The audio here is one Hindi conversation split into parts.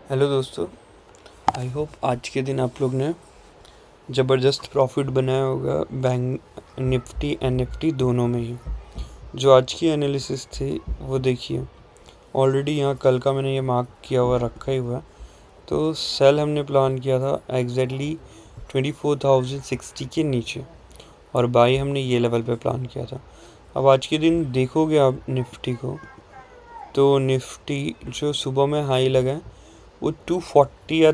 हेलो दोस्तों, आई होप आज के दिन आप लोग ने ज़बरदस्त प्रॉफिट बनाया होगा बैंक निफ्टी एंड निफ्टी दोनों में ही। जो आज की एनालिसिस थी वो देखिए, ऑलरेडी यहाँ कल का मैंने ये मार्क किया हुआ रखा ही हुआ है। तो सेल हमने प्लान किया था एग्जैक्टली 24,060 के नीचे और बाई हमने ये लेवल पे प्लान किया था। अब आज के दिन देखोगे आप निफ्टी को, तो निफ्टी जो सुबह में हाई लगा है वो 240 या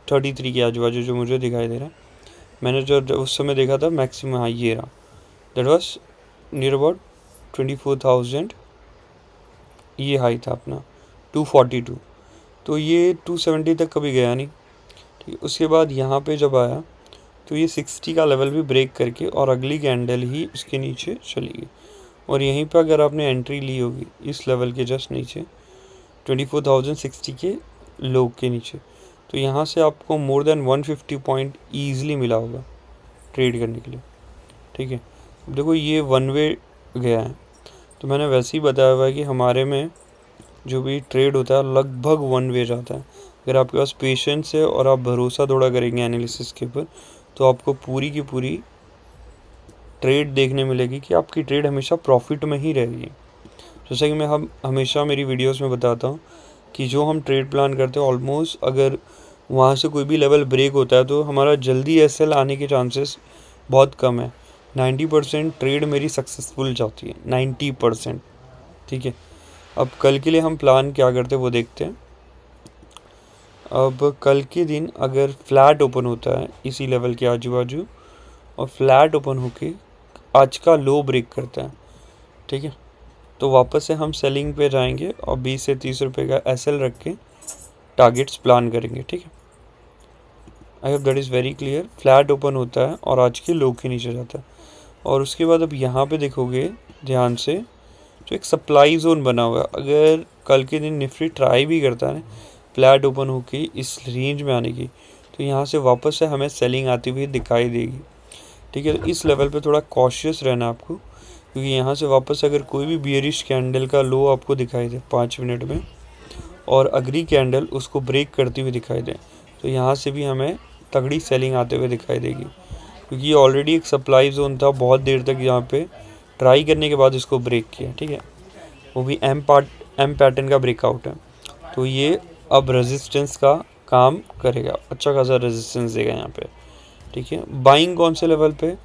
33 के आजू बाजू जो मुझे दिखाई दे रहा है। मैंने जो उस समय देखा था मैक्सिमम हाई ये रहा, दैट वाज नियर अबाउट 24,000। ये हाई था अपना 242, तो ये 270 तक कभी गया नहीं। ठीक है, उसके बाद यहाँ पे जब आया तो ये 60 का लेवल भी ब्रेक करके और अगली कैंडल ही उसके नीचे चली गई। और यहीं पे अगर आपने एंट्री ली होगी इस लेवल के जस्ट नीचे 24,060 के लो के नीचे, तो यहाँ से आपको मोर देन 150 पॉइंट ईजिली मिला होगा ट्रेड करने के लिए। ठीक है, अब देखो ये वन वे गया है, तो मैंने वैसे ही बताया हुआ है कि हमारे में जो भी ट्रेड होता है लगभग वन वे जाता है। अगर आपके पास पेशेंस है और आप भरोसा थोड़ा करेंगे एनालिसिस के ऊपर, तो आपको पूरी की पूरी ट्रेड देखने मिलेगी कि आपकी ट्रेड हमेशा प्रॉफिट में ही रहेगी। जैसा कि मैं हम हमेशा मेरी वीडियोस में बताता हूँ कि जो हम ट्रेड प्लान करते हैं ऑलमोस्ट अगर वहाँ से कोई भी लेवल ब्रेक होता है तो हमारा जल्दी एसएल आने के चांसेस बहुत कम है। 90% ट्रेड मेरी सक्सेसफुल जाती है, 90%। ठीक है, अब कल के लिए हम प्लान क्या करते हैं वो देखते हैं। अब कल के दिन अगर फ्लैट ओपन होता है इसी लेवल के आजू बाजू और फ्लैट ओपन होके आज का लो ब्रेक करता है, ठीक है, तो वापस से हम सेलिंग पे जाएंगे और 20 से 30 रुपए का एसएल रख के टारगेट्स प्लान करेंगे। ठीक है, I hope that is very clear. Flat open होता है और आज के लो के नीचे जाता है और उसके बाद अब यहाँ पे देखोगे ध्यान से तो एक सप्लाई जोन बना हुआ है। अगर कल के दिन निफ्टी ट्राई भी करता है फ्लैट ओपन होके इस रेंज में आने की, तो यहाँ से वापस से हमें सेलिंग आती हुई दिखाई देगी। ठीक है, तो इस लेवल पे थोड़ा कॉशियस रहना आपको, क्योंकि यहाँ से वापस अगर कोई भी बियरिश कैंडल का लो आपको दिखाई दे 5 मिनट में और अगली कैंडल उसको ब्रेक करती हुई दिखाई दे, तो यहाँ से भी हमें तगड़ी सेलिंग आते हुए दिखाई देगी, क्योंकि ये ऑलरेडी एक सप्लाई जोन था बहुत देर तक यहाँ पे ट्राई करने के बाद इसको ब्रेक किया। ठीक है, वो भी एम पैटर्न का ब्रेकआउट है, तो ये अब रेजिस्टेंस का काम करेगा, अच्छा खासा रेजिस्टेंस देगा यहाँ पे। ठीक है, बाइंग कौन से लेवल पे,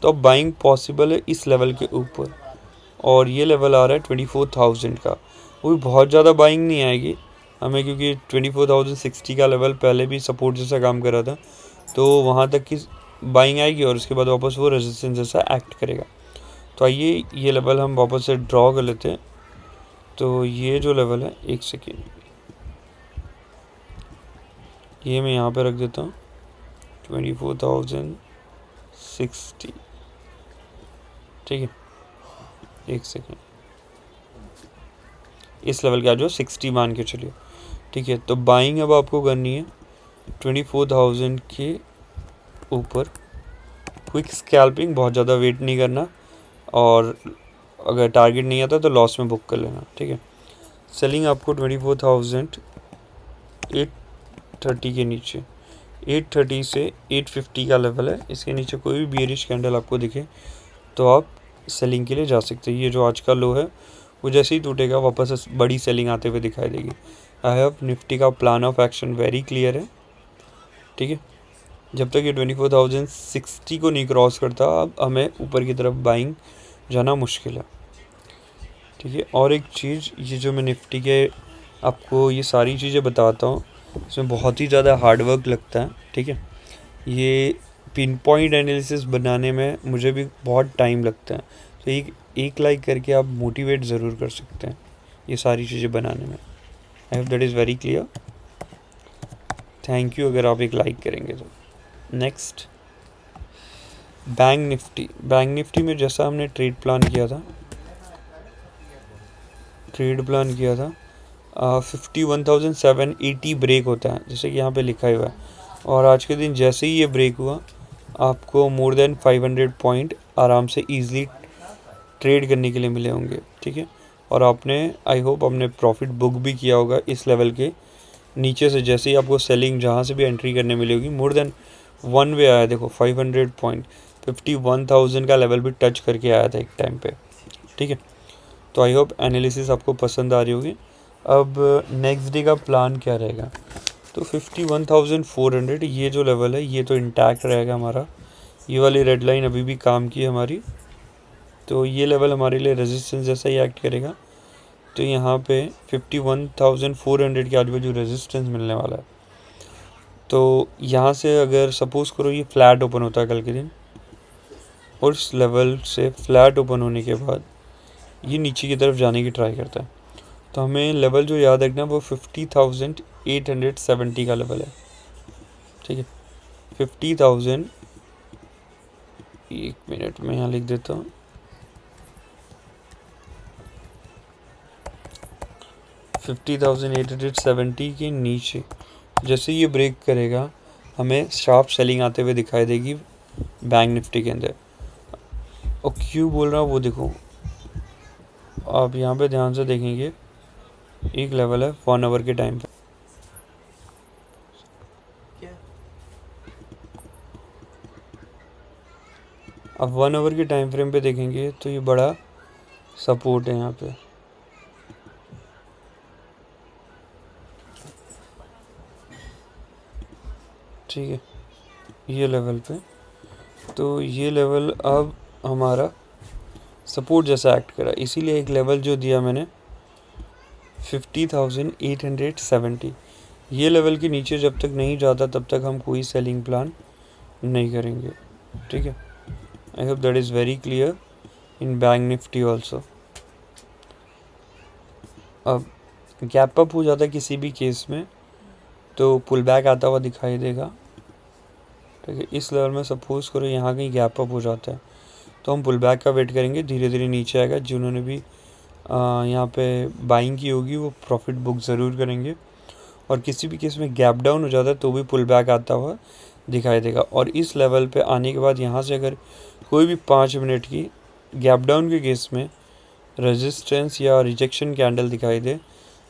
तो अब बाइंग पॉसिबल है इस लेवल के ऊपर और ये लेवल आ रहा है 24,000 का। वो भी बहुत ज़्यादा बाइंग नहीं आएगी हमें, क्योंकि 24,060 का लेवल पहले भी सपोर्ट जैसा काम कर रहा था, तो वहाँ तक की बाइंग आएगी और उसके बाद वापस वो रेजिस्टेंस जैसा एक्ट करेगा। तो आइए ये लेवल हम वापस से ड्रॉ कर लेते हैं। तो ये जो लेवल है, एक सेकेंड, ये मैं यहाँ पे रख देता हूँ 24,060। ठीक है, एक सेकेंड, इस लेवल का जो 60 मान के चलिए। ठीक है, तो बाइंग अब आपको करनी है 24,000 के ऊपर, क्विक स्कैल्पिंग, बहुत ज़्यादा वेट नहीं करना और अगर टारगेट नहीं आता तो लॉस में बुक कर लेना। ठीक है, सेलिंग आपको 24,830 के नीचे, 830 से 850 का लेवल है, इसके नीचे कोई भी बियरिश कैंडल आपको दिखे तो आप सेलिंग के लिए जा सकते हैं। ये जो आज का लो है वो जैसे ही टूटेगा वापस बड़ी सेलिंग आते हुए दिखाई देगी। आई हैव निफ्टी का plan of action very clear है। ठीक है, जब तक ये 24,060 को नहीं क्रॉस करता अब हमें ऊपर की तरफ बाइंग जाना मुश्किल है। ठीक है, और एक चीज़, ये जो मैं निफ्टी के आपको ये सारी चीज़ें बताता हूँ इसमें बहुत ही ज़्यादा हार्डवर्क लगता है। ठीक है, ये पिन पॉइंट एनालिसिस बनाने में मुझे भी बहुत टाइम लगता है, तो एक लाइक करके आप मोटिवेट ज़रूर कर सकते हैं ये सारी चीज़ें बनाने में। I hope that is very clear. Thank you अगर आप एक लाइक करेंगे तो। नेक्स्ट, बैंक निफ्टी में जैसा हमने ट्रेड प्लान किया था 51,780 ब्रेक होता है जैसे कि यहाँ पे लिखा हुआ है, और आज के दिन जैसे ही ये ब्रेक हुआ आपको मोर देन 500 पॉइंट आराम से ईजिली ट्रेड करने के लिए मिले होंगे। ठीक है, और आपने आई होप आपने प्रॉफिट बुक भी किया होगा इस लेवल के नीचे से जैसे ही आपको सेलिंग जहाँ से भी एंट्री करने मिलेगी, मोर देन 1 वे आया, देखो 500 पॉइंट 51,000 का लेवल भी टच करके आया था एक टाइम पे, ठीक है। तो आई होप एनालिसिस आपको पसंद आ रही होगी। अब नेक्स्ट डे का प्लान क्या रहेगा, तो 51,400 ये जो लेवल है ये तो इंटैक्ट रहेगा हमारा, ये वाली रेड लाइन अभी भी काम की है हमारी, तो ये लेवल हमारे लिए रेजिस्टेंस जैसा ही एक्ट करेगा। तो यहाँ पे 51,400 के आजू बाजू रेजिस्टेंस मिलने वाला है। तो यहाँ से अगर सपोज करो ये फ्लैट ओपन होता है कल के दिन, और इस लेवल से फ्लैट ओपन होने के बाद ये नीचे की तरफ जाने की ट्राई करता है, तो हमें लेवल जो याद रखना वो 50,870 का लेवल है, ठीक है। 50,000, एक मिनट में यहाँ लिख देता हूँ, 50,870 के नीचे जैसे ये ब्रेक करेगा हमें शार्प सेलिंग आते हुए दिखाई देगी बैंक निफ्टी के अंदर। और क्यों बोल रहा हूँ वो देखो, आप यहाँ पे ध्यान से देखेंगे एक लेवल है 1 आवर के टाइम पे, अब 1 आवर के टाइम फ्रेम पे देखेंगे तो ये बड़ा सपोर्ट है यहाँ पे, ठीक है, ये लेवल पे। तो ये लेवल अब हमारा सपोर्ट जैसा एक्ट करा, इसीलिए एक लेवल जो दिया मैंने 50,870, ये लेवल के नीचे जब तक नहीं जाता तब तक हम कोई सेलिंग प्लान नहीं करेंगे, ठीक है। I hope that is very clear in bank Nifty also. अब गैप अप हो जाता है किसी भी केस में तो पुल बैक आता हुआ दिखाई देगा, ठीक है। इस लेवल में सपोज करो यहाँ कहीं गैप अप हो जाता है तो हम पुल बैक का वेट करेंगे, धीरे धीरे नीचे आएगा। जिन्होंने भी यहाँ पे बाइंग की होगी वो प्रॉफिट बुक ज़रूर करेंगे, और किसी भी केस में गैप डाउन हो जाता है तो भी पुल बैक आता हुआ दिखाई देगा। और इस लेवल पे आने के बाद यहाँ से अगर कोई भी 5 मिनट की गैप डाउन के केस में रेजिस्टेंस या रिजेक्शन कैंडल दिखाई दे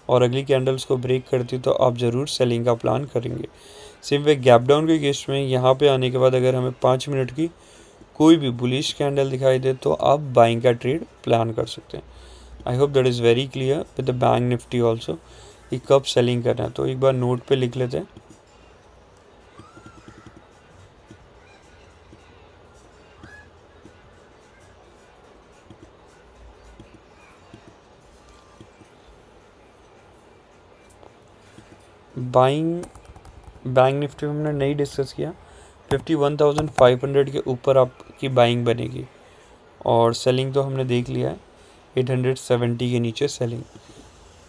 और अगली कैंडल्स को ब्रेक करती तो आप ज़रूर सेलिंग का प्लान करेंगे। सेम वे गैप डाउन के केस में यहाँ पे आने के बाद अगर हमें 5 मिनट की कोई भी बुलिश कैंडल दिखाई दे तो आप बाइंग का ट्रेड प्लान कर सकते हैं। I hope that is very clear with the bank Nifty also कि कब सेलिंग करना है, तो एक बार नोट पे लिख लेते हैं। बाइंग बैंक निफ्टी में हमने नहीं डिस्कस किया, 51,500 के ऊपर आपकी बाइंग बनेगी, और सेलिंग तो हमने देख लिया है 870 के नीचे सेलिंग,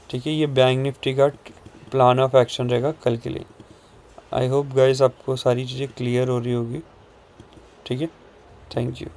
ठीक है। ये बैंक निफ्टी का प्लान ऑफ एक्शन रहेगा कल के लिए। आई होप गाइस आपको सारी चीज़ें क्लियर हो रही होगी, ठीक है। Thank you.